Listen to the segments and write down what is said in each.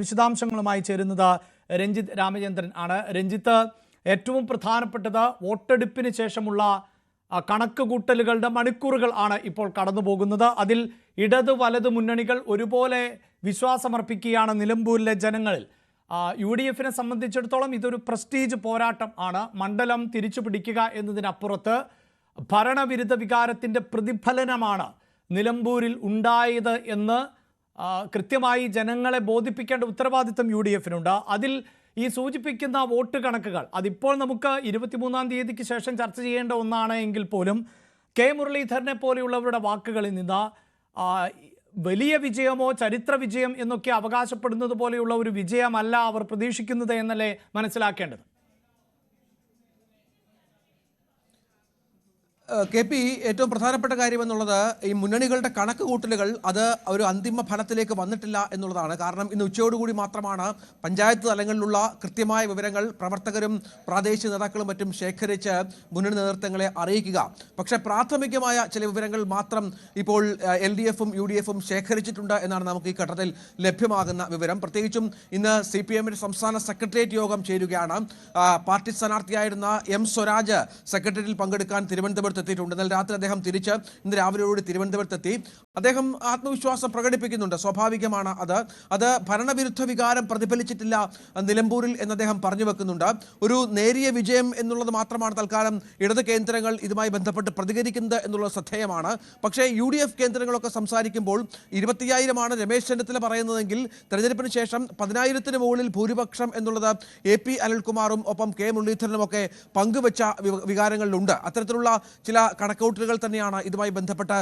വിശദാംശങ്ങളുമായി ചേരുന്നത് രഞ്ജിത്ത് രാമചന്ദ്രൻ ആണ്. രഞ്ജിത്ത്, ഏറ്റവും പ്രധാനപ്പെട്ടത് വോട്ടെടുപ്പിന് ശേഷമുള്ള കണക്കുകൂട്ടലുകളുടെ മണിക്കൂറുകൾ ആണ് ഇപ്പോൾ കടന്നു പോകുന്നത്. അതിൽ ഇടത് വലത് മുന്നണികൾ ഒരുപോലെ വിശ്വാസമർപ്പിക്കുകയാണ് നിലമ്പൂരിലെ ജനങ്ങളിൽ. UDF-നെ സംബന്ധിച്ചിടത്തോളം ഇതൊരു പ്രസ്റ്റീജ് പോരാട്ടം ആണ്. മണ്ഡലം തിരിച്ചു പിടിക്കുക എന്നതിനപ്പുറത്ത് ഭരണവിരുദ്ധ വികാരത്തിൻ്റെ പ്രതിഫലനമാണ് നിലമ്പൂരിൽ ഉണ്ടായത് എന്ന് കൃത്യമായി ജനങ്ങളെ ബോധിപ്പിക്കേണ്ട ഉത്തരവാദിത്തം UDF-നുണ്ട്. അതിൽ ഈ സൂചിപ്പിക്കുന്ന വോട്ട് കണക്കുകൾ അതിപ്പോൾ നമുക്ക് 23-ാം തീയതിക്ക് ശേഷം ചർച്ച ചെയ്യേണ്ട ഒന്നാണ് എങ്കിൽ പോലും കെ മുരളീധരനെ പോലെയുള്ളവരുടെ വാക്കുകളിൽ നിന്ന് വലിയ വിജയമോ ചരിത്ര വിജയം എന്നൊക്കെ അവകാശപ്പെടുന്നത് പോലെയുള്ള ഒരു വിജയമല്ല അവർ പ്രതീക്ഷിക്കുന്നത് എന്നല്ലേ മനസ്സിലാക്കേണ്ടത്? KP, ഏറ്റവും പ്രധാനപ്പെട്ട കാര്യമെന്നുള്ളത് ഈ മുന്നണികളുടെ കണക്ക് കൂട്ടലുകൾ അത് ഒരു അന്തിമ ഫലത്തിലേക്ക് വന്നിട്ടില്ല എന്നുള്ളതാണ്. കാരണം ഇന്ന് ഉച്ചയോടുകൂടി മാത്രമാണ് പഞ്ചായത്ത് തലങ്ങളിലുള്ള കൃത്യമായ വിവരങ്ങൾ പ്രവർത്തകരും പ്രാദേശിക നേതാക്കളും മറ്റും ശേഖരിച്ച് മുന്നണി നേതൃത്വങ്ങളെ അറിയിക്കുക. പക്ഷേ പ്രാഥമികമായ ചില വിവരങ്ങൾ മാത്രം ഇപ്പോൾ LDF-ഉം UDF-ഉം ശേഖരിച്ചിട്ടുണ്ട് എന്നാണ് നമുക്ക് ഈ ഘട്ടത്തിൽ ലഭ്യമാകുന്ന വിവരം. പ്രത്യേകിച്ചും ഇന്ന് CPM-ന്റെ സംസ്ഥാന സെക്രട്ടേറിയറ്റ് യോഗം ചേരുകയാണ്. Party സ്ഥാനാർത്ഥിയായിരുന്ന M. സ്വരാജ് സെക്രട്ടേറിയറ്റിൽ പങ്കെടുക്കാൻ തിരുവനന്തപുരത്ത് എത്തിയിട്ടുണ്ട്. ഇന്നലെ രാത്രി അദ്ദേഹം തിരിച്ച് ഇന്ന് രാവിലെയോട് തിരുവനന്തപുരത്തെത്തി. അദ്ദേഹം ആത്മവിശ്വാസം പ്രകടിപ്പിക്കുന്നുണ്ട്. സ്വാഭാവികമാണ് അത് ഭരണവിരുദ്ധ വികാരം പ്രതിഫലിച്ചിട്ടില്ല നിലമ്പൂരിൽ എന്ന് അദ്ദേഹം പറഞ്ഞു വെക്കുന്നുണ്ട്. ഒരു നേരിയ വിജയം എന്നുള്ളത് മാത്രമാണ് തൽക്കാലം ഇടത് കേന്ദ്രങ്ങൾ ഇതുമായി ബന്ധപ്പെട്ട് പ്രതികരിക്കുന്നത് എന്നുള്ളത് ശ്രദ്ധേയമാണ്. പക്ഷേ UDF കേന്ദ്രങ്ങളൊക്കെ സംസാരിക്കുമ്പോൾ 25,000 രമേശ് ചെന്നിത്തല പറയുന്നതെങ്കിൽ തെരഞ്ഞെടുപ്പിന് ശേഷം 10,000-ന് മുകളിൽ ഭൂരിപക്ഷം എന്നുള്ളത് AP അനിൽകുമാറും ഒപ്പം കെ മുരളീധരനുമൊക്കെ പങ്കുവച്ച വികാരങ്ങളിലുണ്ട്. അത്തരത്തിലുള്ള ചില കണക്കൂട്ടലുകൾ തന്നെയാണ് ഇതുമായി ബന്ധപ്പെട്ട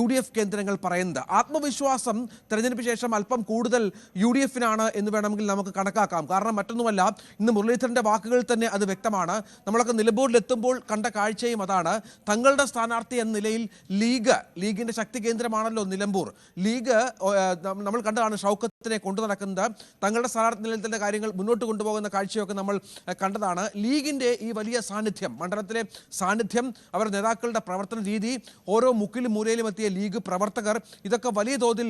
UDF കേന്ദ്രങ്ങൾ പറയുന്നത്. ആത്മവിശ്വാസം തെരഞ്ഞെടുപ്പ് ശേഷം അല്പം കൂടുതൽ UDF-നാണ് എന്ന് വേണമെങ്കിൽ നമുക്ക് കണക്കാക്കാം. കാരണം മറ്റൊന്നുമല്ല, ഇന്ന് മുരളീധരൻ്റെ വാക്കുകൾ തന്നെ അത് വ്യക്തമാണ്. നമ്മളൊക്കെ നിലമ്പൂരിലെത്തുമ്പോൾ കണ്ട കാഴ്ചയും അതാണ്. തങ്ങളുടെ സ്ഥാനാർത്ഥി എന്ന നിലയിൽ ലീഗിൻ്റെ ശക്തി കേന്ദ്രമാണല്ലോ നിലമ്പൂർ. ലീഗ് നമ്മൾ കണ്ടതാണ് ഷൗക്കത്തിനെ കൊണ്ടു നടക്കുന്നത്. തങ്ങളുടെ സ്ഥാനാർത്ഥി നിലയത്തിൻ്റെ കാര്യങ്ങൾ മുന്നോട്ട് കൊണ്ടുപോകുന്ന കാഴ്ചയൊക്കെ നമ്മൾ കണ്ടതാണ്. ലീഗിൻ്റെ ഈ വലിയ സാന്നിധ്യം, മണ്ഡലത്തിലെ സാന്നിധ്യം, അവർ നേതാക്കളുടെ പ്രവർത്തന രീതി, ഓരോ മുക്കിലും മൂലയിലും എത്തിയ ലീഗ് പ്രവർത്തകർ, ഇതൊക്കെ വലിയ തോതിൽ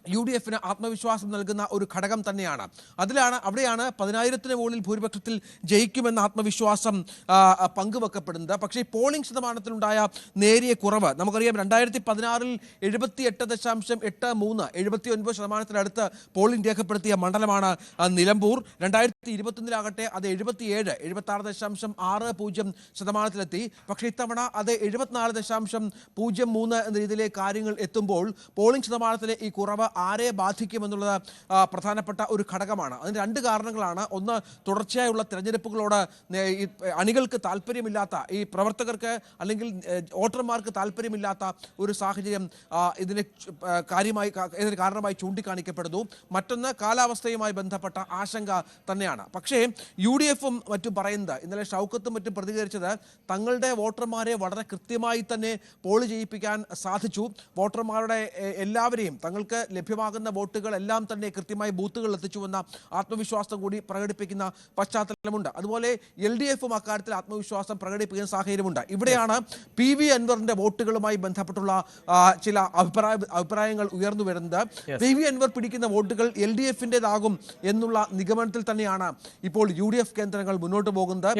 UDF-ന് ആത്മവിശ്വാസം നൽകുന്ന ഒരു ഘടകം തന്നെയാണ്. അവിടെയാണ് 10,000-ന് മുകളിൽ ഭൂരിപക്ഷത്തിൽ ജയിക്കുമെന്ന ആത്മവിശ്വാസം പങ്കുവെക്കപ്പെടുന്നത്. പക്ഷേ ഈ പോളിംഗ് ശതമാനത്തിലുണ്ടായ നേരിയ കുറവ് നമുക്കറിയാം. 2016-ൽ 78.83 79% പോളിംഗ് രേഖപ്പെടുത്തിയ മണ്ഡലമാണ് നിലമ്പൂർ. 2021-ലാകട്ടെ അത് 76.60% പക്ഷേ ഇത്തവണ അത് 74.03 എന്ന രീതിയിലേക്ക് കാര്യങ്ങൾ എത്തുമ്പോൾ പോളിംഗ് ശതമാനത്തിലെ ഈ കുറവ് ആരെ ബാധിക്കുമെന്നുള്ളത് പ്രധാനപ്പെട്ട ഒരു ഘടകമാണ്. അതിന് രണ്ട് കാരണങ്ങളാണ്. ഒന്ന്, തുടർച്ചയായുള്ള തിരഞ്ഞെടുപ്പുകളോട് അണികൾക്ക് താല്പര്യമില്ലാത്ത, ഈ പ്രവർത്തകർക്ക് അല്ലെങ്കിൽ വോട്ടർമാർക്ക് താല്പര്യമില്ലാത്ത ഒരു സാഹചര്യം ഇതിന് കാരണമായി ചൂണ്ടിക്കാണിക്കപ്പെടുന്നു. മറ്റൊന്ന്, കാലാവസ്ഥയുമായി ബന്ധപ്പെട്ട ആശങ്ക തന്നെയാണ്. പക്ഷേ UDF-ഉം മറ്റും പറയുന്നത്, ഇന്നലെ ഷൗക്കത്തും മറ്റും പ്രതികരിച്ചത്, തങ്ങളുടെ വോട്ടർമാരെ വളരെ കൃത്യമായി തന്നെ പോൾ ചെയ്യിപ്പിക്കാൻ സാധിച്ചു. വോട്ടർമാരുടെ എല്ലാവരെയും തങ്ങൾക്ക് ലഭ്യമാകുന്ന വോട്ടുകൾ എല്ലാം തന്നെ കൃത്യമായി ബൂത്തുകളിൽ എത്തിച്ചുവെന്ന ആത്മവിശ്വാസം കൂടി പ്രകടിപ്പിക്കുന്ന പശ്ചാത്തലമുണ്ട്. അതുപോലെ LDF-ഉം അക്കാര്യത്തിൽ ആത്മവിശ്വാസം പ്രകടിപ്പിക്കുന്ന സാഹചര്യമുണ്ട്. ഇവിടെയാണ് PV അൻവറിന്റെ വോട്ടുകളുമായി ബന്ധപ്പെട്ടുള്ള ചില അഭിപ്രായങ്ങൾ ഉയർന്നു വരുന്നത്. PV അൻവർ പിടിക്കുന്ന വോട്ടുകൾ LDF-ന്റേതാകും എന്നുള്ള നിഗമനത്തിൽ തന്നെയാണ് ഇപ്പോൾ UDF കേന്ദ്രങ്ങൾ മുന്നോട്ട് പോകുന്നത്.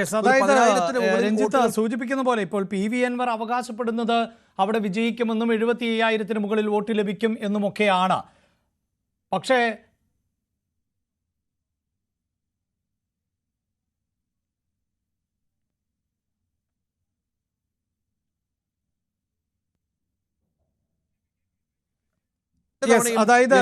സൂചിപ്പിക്കുന്ന പോലെ ഇപ്പോൾ PV അൻവർ അവകാശപ്പെടുന്നത് അവിടെ വിജയിക്കുമെന്നും 75,000-ന് മുകളിൽ വോട്ട് ലഭിക്കും എന്നുമൊക്കെയാണ്. പക്ഷേ അതായത്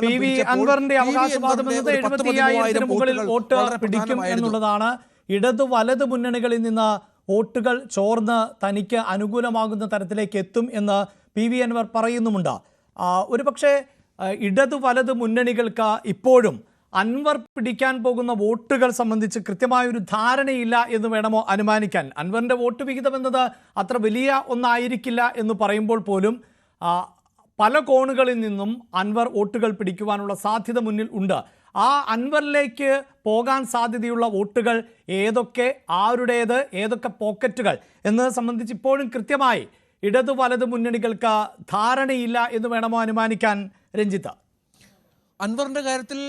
PV അൻവറിന്റെ അവകാശവാദം എന്നത് 75,000-ന് മുകളിൽ വോട്ട് പിടിക്കും എന്നുള്ളതാണ്. ഇടത് വലത് മുന്നണികളിൽ നിന്ന് വോട്ടുകൾ ചോർന്ന് തനിക്ക് അനുകൂലമാകുന്ന തരത്തിലേക്ക് എത്തും എന്ന് PV അൻവർ പറയുന്നുമുണ്ട്. ഒരുപക്ഷെ ഇടത് വലത് മുന്നണികൾക്ക് ഇപ്പോഴും അൻവർ പിടിക്കാൻ പോകുന്ന വോട്ടുകൾ സംബന്ധിച്ച് കൃത്യമായൊരു ധാരണയില്ല എന്ന് വേണമോ അനുമാനിക്കാൻ? അൻവറിൻ്റെ വോട്ട് വിഹിതം എന്നത് അത്ര വലിയ ഒന്നായിരിക്കില്ല എന്ന് പറയുമ്പോൾ പോലും പല കോണുകളിൽ നിന്നും അൻവർ വോട്ടുകൾ പിടിക്കുവാനുള്ള സാധ്യത മുന്നിൽ ഉണ്ട്. ആ അൻവറിലേക്ക് പോകാൻ സാധ്യതയുള്ള വോട്ടുകൾ ഏതൊക്കെ, ആരുടേത്, ഏതൊക്കെ പോക്കറ്റുകൾ എന്നത് സംബന്ധിച്ച് ഇപ്പോഴും കൃത്യമായി ഇടതു വലതു മുന്നണികൾക്ക് ധാരണയില്ല എന്ന് വേണമോ അനുമാനിക്കാൻ രഞ്ജിത്ത്? അൻവറിന്റെ കാര്യത്തിൽ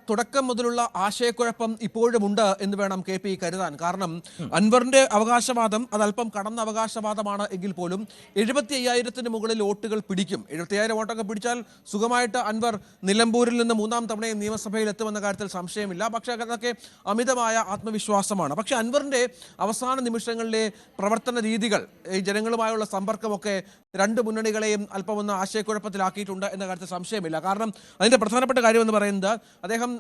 തുടക്കം മുതലുള്ള ആശയക്കുഴപ്പം ഇപ്പോഴുമുണ്ട് എന്ന് വേണം KP കരുതാൻ. കാരണം അൻവറിന്റെ അവകാശവാദം അത് അല്പം കടന്ന അവകാശവാദമാണ് എങ്കിൽ പോലും 75,000-ന് മുകളിൽ വോട്ടുകൾ പിടിക്കും. 75,000 വോട്ടൊക്കെ പിടിച്ചാൽ സുഖമായിട്ട് അൻവർ നിലമ്പൂരിൽ നിന്ന് 3ാം തവണയും നിയമസഭയിൽ എത്തുമെന്ന കാര്യത്തിൽ സംശയമില്ല. പക്ഷേ അതൊക്കെ അമിതമായ ആത്മവിശ്വാസമാണ്. പക്ഷേ അൻവറിന്റെ അവസാന നിമിഷങ്ങളിലെ പ്രവർത്തന രീതികൾ, ഈ ജനങ്ങളുമായുള്ള സമ്പർക്കമൊക്കെ രണ്ട് മുന്നണികളെയും അല്പമൊന്ന് ആശയക്കുഴപ്പത്തിലാക്കിയിട്ടുണ്ട് എന്ന കാര്യത്തിൽ സംശയമില്ല. കാരണം അതിന്റെ പ്രധാനപ്പെട്ട കാര്യമെന്ന് പറയുന്നത് അദ്ദേഹം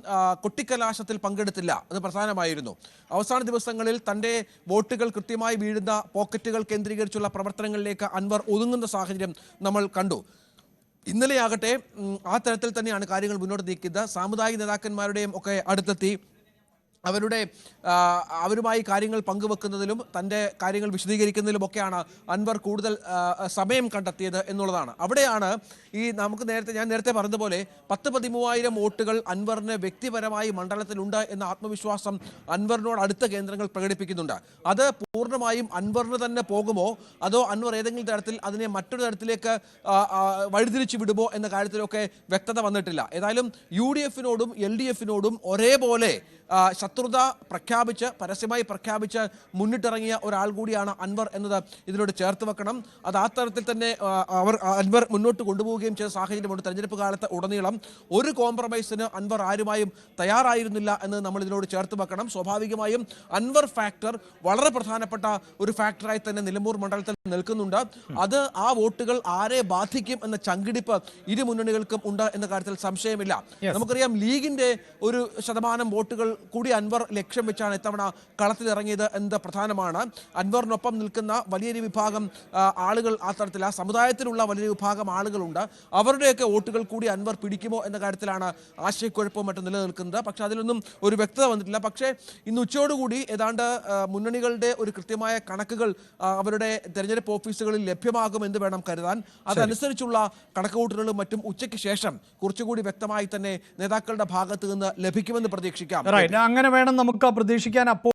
കൊട്ടിക്കലാശത്തിൽ പങ്കെടുത്തില്ല. അത് പ്രധാനമായിരുന്നു. അവസാന ദിവസങ്ങളിൽ തൻ്റെ വോട്ടുകൾ കൃത്യമായി വീഴുന്ന പോക്കറ്റുകൾ കേന്ദ്രീകരിച്ചുള്ള പ്രവർത്തനങ്ങളിലേക്ക് അൻവർ ഒതുങ്ങുന്ന സാഹചര്യം നമ്മൾ കണ്ടു. ഇന്നലെയാകട്ടെ ആ തരത്തിൽ തന്നെയാണ് കാര്യങ്ങൾ മുന്നോട്ട് നീക്കിയത്. സാമുദായിക നേതാക്കന്മാരുടെയും ഒക്കെ അടുത്തെത്തി അവരുമായി കാര്യങ്ങൾ പങ്കുവെക്കുന്നതിലും തൻ്റെ കാര്യങ്ങൾ വിശദീകരിക്കുന്നതിലുമൊക്കെയാണ് അൻവർ കൂടുതൽ സമയം കണ്ടെത്തിയത് എന്നുള്ളതാണ്. അവിടെയാണ് ഞാൻ നേരത്തെ പറഞ്ഞതുപോലെ 10-13,000 വോട്ടുകൾ അൻവറിന് വ്യക്തിപരമായി മണ്ഡലത്തിലുണ്ട് എന്ന ആത്മവിശ്വാസം അൻവറിനോട് അടുത്ത കേന്ദ്രങ്ങൾ പ്രകടിപ്പിക്കുന്നുണ്ട്. അത് പൂർണ്ണമായും അൻവറിന് തന്നെ പോകുമോ അതോ അൻവർ ഏതെങ്കിലും തരത്തിൽ അതിനെ മറ്റൊരു തരത്തിലേക്ക് വഴിതിരിച്ചു വിടുമോ എന്ന കാര്യത്തിലൊക്കെ വ്യക്തത വന്നിട്ടില്ല. ഏതായാലും UDF-നോടും LDF-നോടും ഒരേപോലെ ശത്രുത പരസ്യമായി പ്രഖ്യാപിച്ച് മുന്നിട്ടിറങ്ങിയ ഒരാൾ കൂടിയാണ് അൻവർ എന്നത് ഇതിനോട് ചേർത്ത് വെക്കണം. അത് ആ തരത്തിൽ തന്നെ അൻവർ മുന്നോട്ട് കൊണ്ടുപോവുകയും ചെയ്ത സാഹചര്യമുണ്ട്. തെരഞ്ഞെടുപ്പ് കാലത്ത് ഉടനീളം ഒരു കോംപ്രമൈസിന് അൻവർ ആരുമായും തയ്യാറായിരുന്നില്ല എന്ന് നമ്മൾ ഇതിനോട് ചേർത്ത് വെക്കണം. സ്വാഭാവികമായും അൻവർ ഫാക്ടർ വളരെ പ്രധാനപ്പെട്ട ഒരു ഫാക്ടറായി തന്നെ നിലമ്പൂർ മണ്ഡലത്തിൽ നിൽക്കുന്നുണ്ട്. അത് ആ വോട്ടുകൾ ആരെ ബാധിക്കും എന്ന ചങ്കിടിപ്പ് ഇരു മുന്നണികൾക്കും ഉണ്ട് എന്ന കാര്യത്തിൽ സംശയമില്ല. നമുക്കറിയാം ലീഗിന്റെ 1% വോട്ടുകൾ കൂടി അൻവർ ലക്ഷ്യം വെച്ചാണ് ഇത്തവണ കളത്തിലിറങ്ങിയത് എന്നത് പ്രധാനമാണ്. അൻവറിനൊപ്പം നിൽക്കുന്ന വലിയൊരു വിഭാഗം ആളുകൾ ആ തരത്തിൽ ആ സമുദായത്തിലുള്ള വലിയൊരു വിഭാഗം ആളുകളുണ്ട്. അവരുടെയൊക്കെ വോട്ടുകൾ കൂടി അൻവർ പിടിക്കുമോ എന്ന കാര്യത്തിലാണ് ആശയക്കുഴപ്പവും മറ്റും നിലനിൽക്കുന്നത്. പക്ഷേ അതിലൊന്നും ഒരു വ്യക്തത വന്നിട്ടില്ല. പക്ഷേ ഇന്ന് ഉച്ചയോടുകൂടി ഏതാണ്ട് മുന്നണികളുടെ ഒരു കൃത്യമായ കണക്കുകൾ അവരുടെ തെരഞ്ഞെടുപ്പ് ഓഫീസുകളിൽ ലഭ്യമാകുമെന്ന് വേണം കരുതാൻ. അതനുസരിച്ചുള്ള കണക്കുകൂട്ടലുകളും മറ്റും ഉച്ചയ്ക്ക് ശേഷം കുറച്ചുകൂടി വ്യക്തമായി തന്നെ നേതാക്കളുടെ ഭാഗത്ത് നിന്ന് ലഭിക്കുമെന്ന് പ്രതീക്ഷിക്കാം. അങ്ങനെ വേണം നമുക്ക് പ്രതീക്ഷിക്കാൻ. അപ്പോൾ